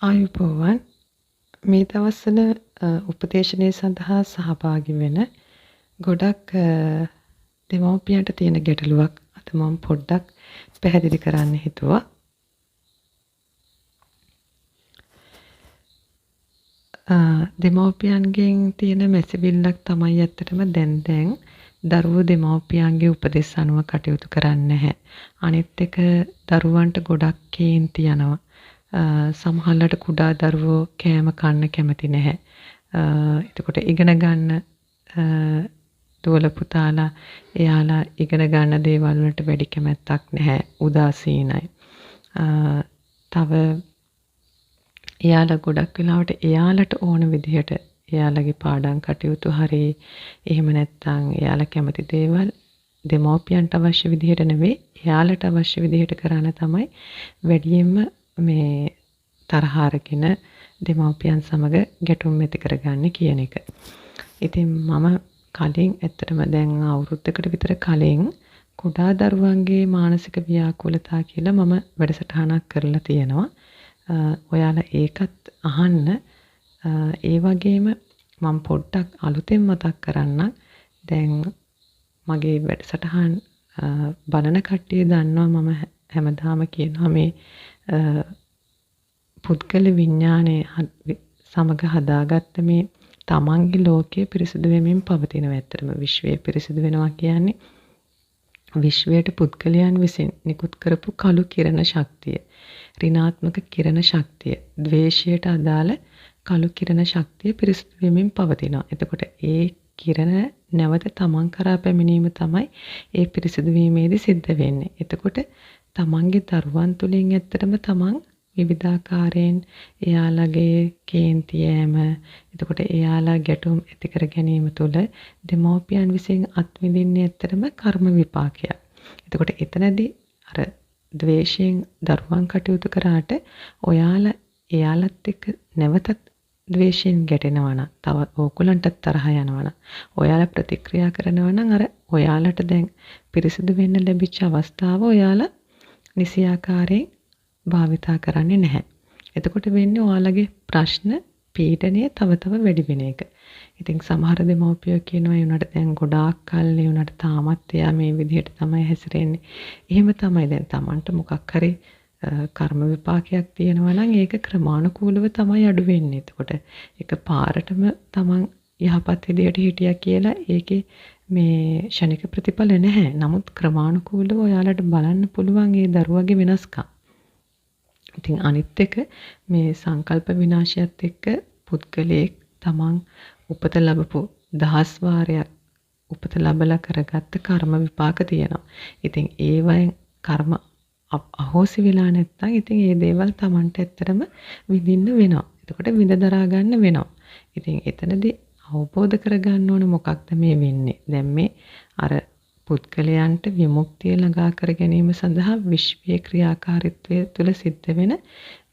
ආයුබෝවන් මේ දවස්වල උපදේශනය සඳහා සහභාගී වෙන ගොඩක් දෙමව්පියන්ට තියෙන ගැටලුවක් අද මම පොඩ්ඩක් පැහැදිලි කරන්න හිතුවා. දෙමව්පියන්ගෙන් තියෙන මැසිවිල්ලක් තමයි ඇත්තටම දැන් දරුවෝ දෙමව්පියන්ගේ උපදෙස් අනුව කටයුතු කරන්නේ නැහැ. අනිත් එක දරුවන්ට ගොඩක් කේන්ති යනවා. සමහරවිට කුඩා දරුවෝ කෑම කන්න කැමති නැහැ. එතකොට ඉගෙන ගන්න දුවල පුතාලා එයාලා ඉගෙන ගන්න දේවල් වලට වැඩි කැමැත්තක් නැහැ. උදාසීනයි. තව එයාලා ගොඩක් වෙලාවට එයාලට ඕන විදිහට එයාලගේ පාඩම් කටයුතු හරි එහෙම නැත්නම් එයාලා කැමති දේවල් දෙමව්පියන්ට අවශ්‍ය විදිහට නෙවෙයි එයාලට අවශ්‍ය විදිහට කරන්න තමයි වැඩියෙන්ම මේ තරහ අරගෙන දෙමව්පියන් සමග ගැටුම් ඇති කරගන්නේ කියන එක. ඉතින් මම කලින් ඇත්තටම දැන් අවුරුද්දකට විතර කලින් කුඩා දරුවන්ගේ මානසික ව්‍යාකූලතා කියලා මම වැඩසටහනක් කරලා තියෙනවා. ඔයාලා ඒකත් අහන්න. ඒ වගේම මම පොඩ්ඩක් අලුතෙන් මතක් කරන්නම්. දැන් මගේ වැඩසටහන් බලන කට්ටිය දන්නවා මම හැමදාම කියනවා මේ පුද්ගල විඥානය සමග හදාගත්ත මේ තමන්ගේ ලෝකය පිරිසිදු වෙමින් පවතිනවා. ඇත්තටම විශ්වය පිරිසිදු වෙනවා කියන්නේ විශ්වයට පුද්ගලයන් විසින් නිකුත් කරපු කළු කිරණ ශක්තිය, ඍණාත්මක කිරණ ශක්තිය, ද්වේෂයට අදාළ කළු කිරණ ශක්තිය පිරිසිදු වෙමින් පවතිනවා. එතකොට ඒ කිරණ නැවත තමන් කරා පැමිණීම තමයි ඒ පිරිසිදු වීමේදී සිද්ධ වෙන්නේ. එතකොට තමන්ගේ දරුවන් තුලින් ඇත්තටම තමන් විවිධාකාරයෙන් එයාලගේ කේන්ති යෑම, එතකොට එයාලා ගැටුම් ඇති කර ගැනීම තුළ දෙමව්පියන් විසින් අත්විඳින්නේ ඇත්තටම කර්ම විපාකයක්. එතකොට එතනදී අර ද්වේෂයෙන් දරුවන් කටයුතු කරාට ඔයාලා එයාලත් එක්ක නැවතත් ද්වේෂයෙන් ගැටෙනවා නම්, තව ඕගොල්ලන්ටත් තරහ යනවා නම්, ඔයාලා ප්‍රතික්‍රියා කරනවා නම් අර ඔයාලට දැන් පිරිසිදු වෙන්න ලැබිච්ච අවස්ථාව ඔයාලා නිසියාකාරයෙන් භාවිතා කරන්නේ නැහැ. එතකොට වෙන්නේ ඔයාලගේ ප්‍රශ්න පීඩනය තව තව වැඩි වෙන එක. ඉතින් සමහර දෙමව්පියෝ කියනවා ඒ උනට දැන් ගොඩාක් කල් ඒ උනට තාමත් එයා මේ විදිහට තමයි හැසිරෙන්නේ. එහෙම තමයි දැන් Tamanට මොකක් හරි කර්ම විපාකයක් තියෙනවා නම් ඒක ක්‍රමානුකූලව තමයි අඩු වෙන්නේ. එතකොට ඒක පාරටම Taman යහපත් විදිහට හිටියා කියලා ඒකේ මේ ෂණික ප්‍රතිඵල නැහැ. නමුත් ක්‍රමානුකූලව ඔයාලට බලන්න පුළුවන් ඒ දරුවගේ වෙනස්කම්. ඉතින් අනිත් එක මේ සංකල්ප විනාශයත් එක්ක පුද්ගලයෙක් තමන් උපත ලැබපු දහස් වාරයක් උපත ලැබලා කරගත්ත කර්ම විපාක තියෙනවා. ඉතින් ඒවයින් කර්ම අහෝසි වෙලා නැත්නම් ඉතින් ඒ දේවල් තමන්ට ඇත්තටම විඳින්න වෙනවා. එතකොට විඳ දරා ගන්න වෙනවා. ඉතින් එතනදී අවබෝධ කරගන්න ඕන මොකක්ද මේ වෙන්නේ. දැන් මේ අර පුද්ගලයන්ට විමුක්තිය ළඟා කර ගැනීම සඳහා විශ්වීය ක්‍රියාකාරීත්වය තුළ සිද්ධ වෙන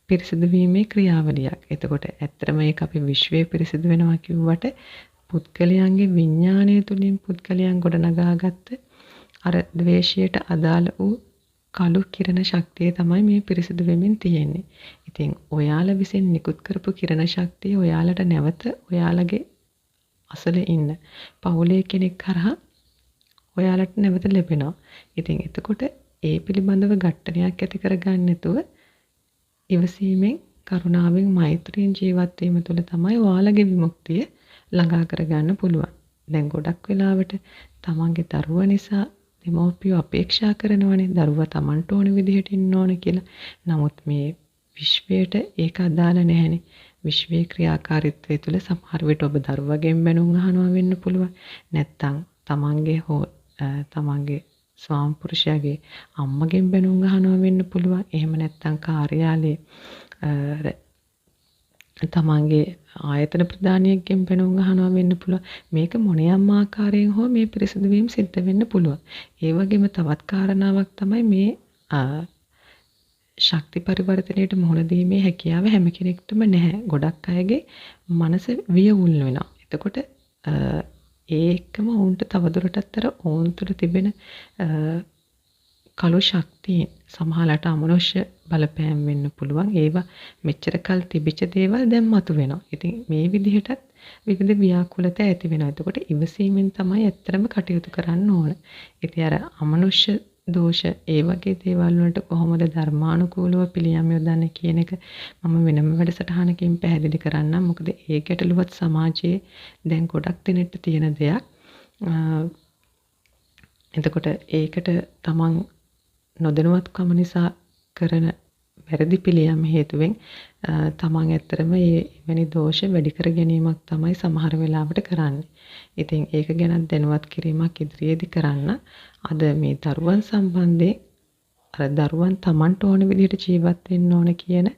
පිරිසිදු වීමේ ක්‍රියාවලියක්. එතකොට ඇත්තටම ඒක අපි විශ්වය පිරිසිදු වෙනවා කිව්වට පුද්ගලයන්ගේ විඥාණය තුළින් පුද්ගලයන් ගොඩනගාගත්ත අර ද්වේෂයට අදාළ වූ කළු කිරණ ශක්තිය තමයි මේ පිරිසිදු වෙමින් තියෙන්නේ. ඉතින් ඔයාලා විසින් නිකුත් කරපු කිරණ ශක්තිය ඔයාලට නැවත ඔයාලගේ අසල ඉන්න පවුලේ කෙනෙක් කරා ඔයාලට නැවත ලැබෙනවා. ඉතින් එතකොට ඒ පිළිබඳව ගැටණයක් ඇති කරගන්න නැතුව ඉවසීමෙන්, කරුණාවෙන්, මෛත්‍රියෙන් ජීවත් වීම තුළ තමයි ඔයාලගේ විමුක්තිය ළඟා කරගන්න පුළුවන්. දැන් ගොඩක් වෙලාවට තමන්ගේ දරුවා නිසා දෙමව්පියෝ අපේක්ෂා කරනවනේ දරුවා තමන්ට ඕන විදිහට ඉන්න ඕන කියලා. නමුත් මේ විශ්වයට ඒක අදාළ නැහැනේ. විශ්වයේ ක්‍රියාකාරීත්වය තුළ සමහර විට ඔබ දරුවගෙන් බැනුම් අහනවා වෙන්න පුළුවන්. නැත්තම් තමන්ගේ තමන්ගේ ස්වාම පුරුෂයාගේ අම්මගෙන් බැනුම් අහනවා වෙන්න පුළුවන්. එහෙම නැත්නම් කාර්යාලයේ තමන්ගේ ආයතන ප්‍රධානියෙක්ගෙන් බැනුම් අහනවා වෙන්න පුළුවන්. මේක මොනියම් ආකාරයෙන් හෝ මේ පිරිසිදු වීම සිද්ධ වෙන්න පුළුවන්. ඒ වගේම තවත් කාරණාවක් තමයි මේ ශක්ති පරිවර්තනයට මුහුණ දීමේ හැකියාව හැම කෙනෙකුටම නැහැ. ගොඩක් අයගේ මනස වියවුල් වෙනවා. එතකොට ඒකම ඔවුන්ට තවදුරටත් අර ඔවුන් තුළ තිබෙන කළු ශක්තියෙන් සමහරවිට අමනුෂ්‍ය බලපෑම් වෙන්න පුළුවන්. ඒවා මෙච්චර කල් තිබිච්ච දේවල් දැන් මතුවෙනවා. ඉතින් මේ විදිහටත් විවිධ ව්‍යාකූලතා ඇති වෙනවා. එතකොට ඉවසීමෙන් තමයි ඇත්තටම කටයුතු කරන්න ඕන. ඉතින් අර අමනුෂ්‍ය දෝෂ ඒ වගේ දේවල් වලට කොහොමද ධර්මානුකූලව පිළියම් යොදන්නේ කියන එක මම වෙනම වැඩසටහනකින් පැහැදිලි කරන්නම්. මොකද ඒ ගැටලුවත් සමාජයේ දැන් ගොඩක් දෙනෙක්ට තියෙන දෙයක්. එතකොට ඒකට තමන් නොදැනුවත්කම නිසා කරන වැරදි පිළියම් හේතුවෙන් තමන් ඇත්තටම එවැනි දෝෂ වැඩි කර ගැනීමක් තමයි සමහර වෙලාවට කරන්නේ. ඉතින් ඒක ගැන දැනුවත් කිරීමක් ඉදිරියේදී කරන්න. අද මේ දරුවන් සම්බන්ධයෙන් අර දරුවන් තමන්ට ඕන විදිහට ජීවත් වෙන්න ඕන කියන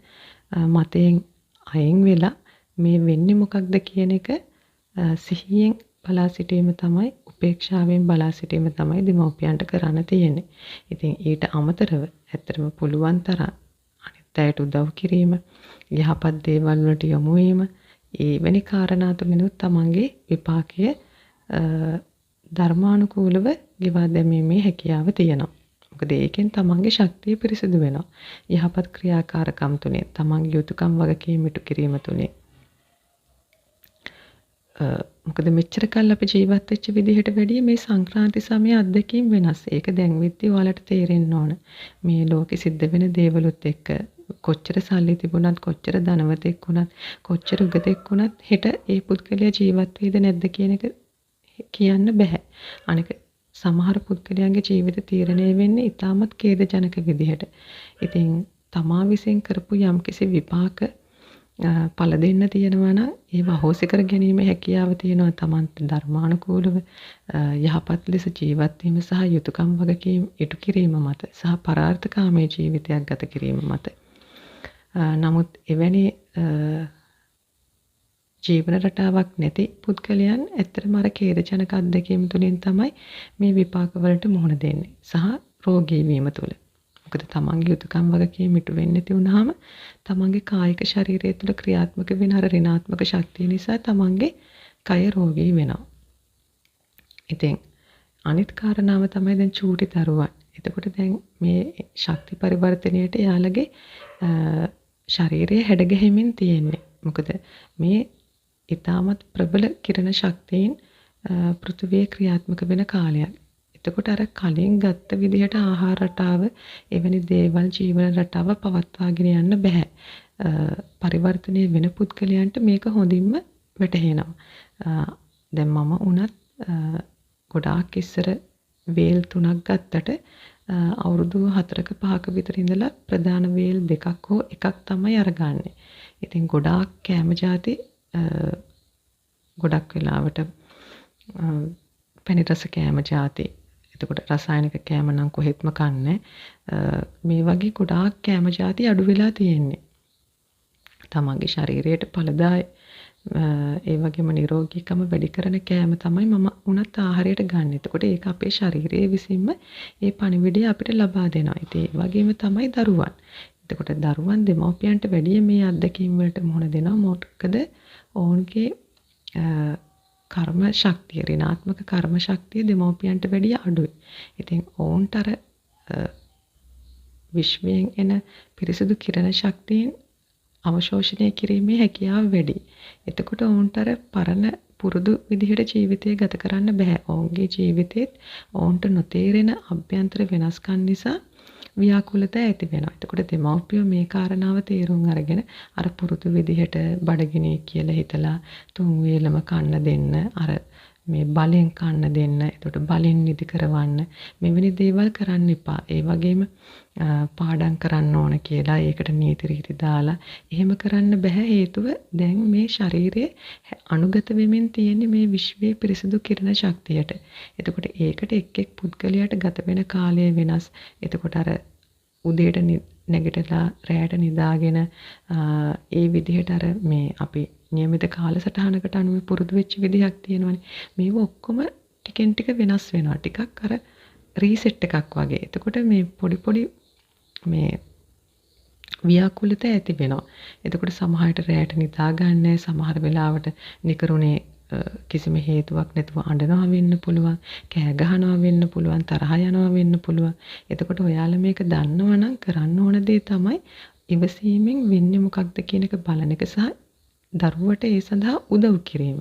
මතයෙන් අයින් වෙලා මේ වෙන්නේ මොකක්ද කියන එක සිහියෙන් බලා සිටීම තමයි උපේක්ෂාවෙන් බලා සිටීම තමයි දෙමව්පියන්ට කරන්න තියෙන්නේ. ඉතින් ඊට අමතරව ඇත්තටම පුළුවන් තරම් අනිත් අයට උදව් කිරීම, යහපත් දේවල් වලට යොමු වීම, එවැනි කාරණා තුලිනුත් තමන්ගේ විපාකය ධර්මානුකූලව ගෙවා දැමීමේ හැකියාව තියෙනවා. මොකද ඒකෙන් තමන්ගේ ශක්තිය පිරිසිදු වෙනවා. යහපත් ක්‍රියාකාරකම් තුනේ තමන්ගේ යුතුයකම් වගකීම් ඉටු කිරීම තුනේ මොකද මෙච්චර කල් අපි ජීවත් වෙච්ච විදිහට වැඩිය මේ සංක්‍රාන්ති සමයේ අත්දැකීම් වෙනස්. ඒක දැන් විද්දී ඔයාලට තේරෙන්න ඕන. මේ ලෝකෙ සිද්ධ වෙන දේවලුත් එක්ක කොච්චර සල්ලි තිබුණත්, කොච්චර ධනවතෙක් වුණත්, කොච්චර උගතෙක් වුණත් හෙට ඒ පුද්ගලයා ජීවත් වෙයිද නැද්ද කියන එක කියන්න බෑ. අනික සමහර පුද්ගලයන්ගේ ජීවිත තීරණය වෙන්නේ ඉතාමත් ඛේදජනක විදිහට. ඉතින් තමා විසින් කරපු යම්කිසි විපාක පළ දෙන්න තියෙනවා නම් ඒව අහෝසි කර ගැනීම හැකියාව තියෙනවා තමන්ට ධර්මානුකූලව යහපත් ලෙස ජීවත් වීම සහ යුතුයකම් වගකීම් ඉටු කිරීම මත සහ පරාර්ථකාමී ජීවිතයක් ගත කිරීම මත. නමුත් එවැනි ජීවන රටාවක් නැති පුද්ගලයන් ඇත්තටම අර ඛේදජනක අත්දැකීම් තුළින් තමයි මේ විපාක වලට මුහුණ දෙන්නේ සහ රෝගී වීම තුළ. මොකද තමන්ගේ යුතුයකම් වගකීම් ඉටු වෙන්නේ නැති වුනහම තමන්ගේ කායික ශරීරය තුළ ක්‍රියාත්මක වෙන අර ඍණාත්මක ශක්තිය නිසා තමන්ගේ කය රෝගී වෙනවා. ඉතින් අනිත් කාරණාව තමයි දැන් චූටි දරුවන්. එතකොට දැන් මේ ශක්ති පරිවර්තනයේට යාළගේ ශරීරය හැඩගැහෙමින් තියෙන්නේ. මොකද මේ ඊටමත් ප්‍රබල කිරණ ශක්තියින් පෘථිවියේ ක්‍රියාත්මක වෙන කාලයක්. එතකොට අර කලින් ගත්ත විදිහට ආහාර රටාව එවැනි දේවල් ජීවන රටාව පවත්වාගෙන යන්න බෑ. පරිවර්තනය වෙන පුද්ගලයන්ට මේක හොඳින්ම වැටහෙනවා. දැන් මම උනත් ගොඩාක් ඉස්සර වේල් 3ක් ගත්තට අවුරුදු 4ක 5ක විතර ඉඳලා ප්‍රධාන වේල් 2ක් හෝ එකක් තමයි අරගන්නේ. ඉතින් ගොඩාක් කෑම ಜಾති ගොඩක් වෙලාවට පැණි රස කෑම ಜಾති. එතකොට රසායනික කෑම නම් කොහෙත්ම කන්නේ. මේ වගේ ගොඩාක් කෑම ಜಾති අඩු වෙලා තියෙන්නේ. තමන්ගේ ශරීරයට ඵලදායි ඒ වගේම නිරෝගීකම වැඩි කරන කෑම තමයි මම උනත් ආහාරයට ගන්න. එතකොට ඒක අපේ ශරීරයේ විසින්ම ඒ පණිවිඩය අපිට ලබා දෙනවා. ඉතින් ඒ වගේම තමයි දරුවන්. එතකොට දරුවන් දෙමව්පියන්ට වැඩිය මේ අත්දැකීම් වලට මුහුණ දෙනවා. මොකද ඔවුන්ගේ කර්ම ශක්තිය, ඍණාත්මක කර්ම ශක්තිය දෙමව්පියන්ට වැඩිය අඩුයි. ඉතින් ඔවුන්ට අර විශ්වයෙන් එන පිරිසිදු කිරණ ශක්තියෙන් අවශෝෂණය කිරීමේ හැකියාව වැඩි. එතකොට ඔවුන්ට අර පරණ පුරුදු විදිහට ජීවිතය ගත කරන්න බෑ. ඔවුන්ගේ ජීවිතේත් ඔවුන්ට නොතේරෙන අභ්‍යන්තර වෙනස්කම් නිසා ව්‍යාකූලතා ඇති වෙනවා. එතකොට දෙමව්පියෝ මේ කාරණාව තේරුම් අරගෙන අර පුරුදු විදිහට බඩගිනි කියලා හිතලා තුන් වේලම කන්න දෙන්න, අර මේ බලෙන් කන්න දෙන්න, එතකොට බලෙන් නිදි කරවන්න, මෙවැනි දේවල් කරන්න එපා. ඒ වගේම පාඩම් කරන්න ඕන කියලා ඒකට නීති රීති දාලා එහෙම කරන්න බෑ. හේතුව දැන් මේ ශරීරයේ අනුගත වෙමින් තියෙන මේ විශ්වයේ පිරිසිදු කිරණ ශක්තියට. එතකොට ඒකට එක් එක් පුද්ගලයාට ගත වෙන කාලය වෙනස්. එතකොට අර උදේට නැගිටලා රැයට නිදාගෙන ඒ විදිහට අර මේ අපි නියමිත කාලසටහනකට අනුව පුරුදු වෙච්ච විදිහක් තියෙනවනේ. මේව ඔක්කොම ටිකෙන් ටික වෙනස් වෙනවා. ටිකක් අර රීසෙට් එකක් වගේ. එතකොට මේ පොඩි මේ ව්‍යාකූලතා ඇති වෙනවා. එතකොට සමහරට රැයට නිදා ගන්න, සමහර වෙලාවට නිකරුණේ කිසිම හේතුවක් නැතුව අඬනවා වෙන්න පුළුවන්, කෑ ගහනවා වෙන්න පුළුවන්, තරහ යනවා වෙන්න පුළුවන්. එතකොට ඔයාලා මේක දන්නවා නම් කරන්න ඕන දේ තමයි ඉවසීමෙන් වෙන්නේ මොකක්ද කියන එක බලන එක සහ දරුවට ඒ සඳහා උදව් කිරීම.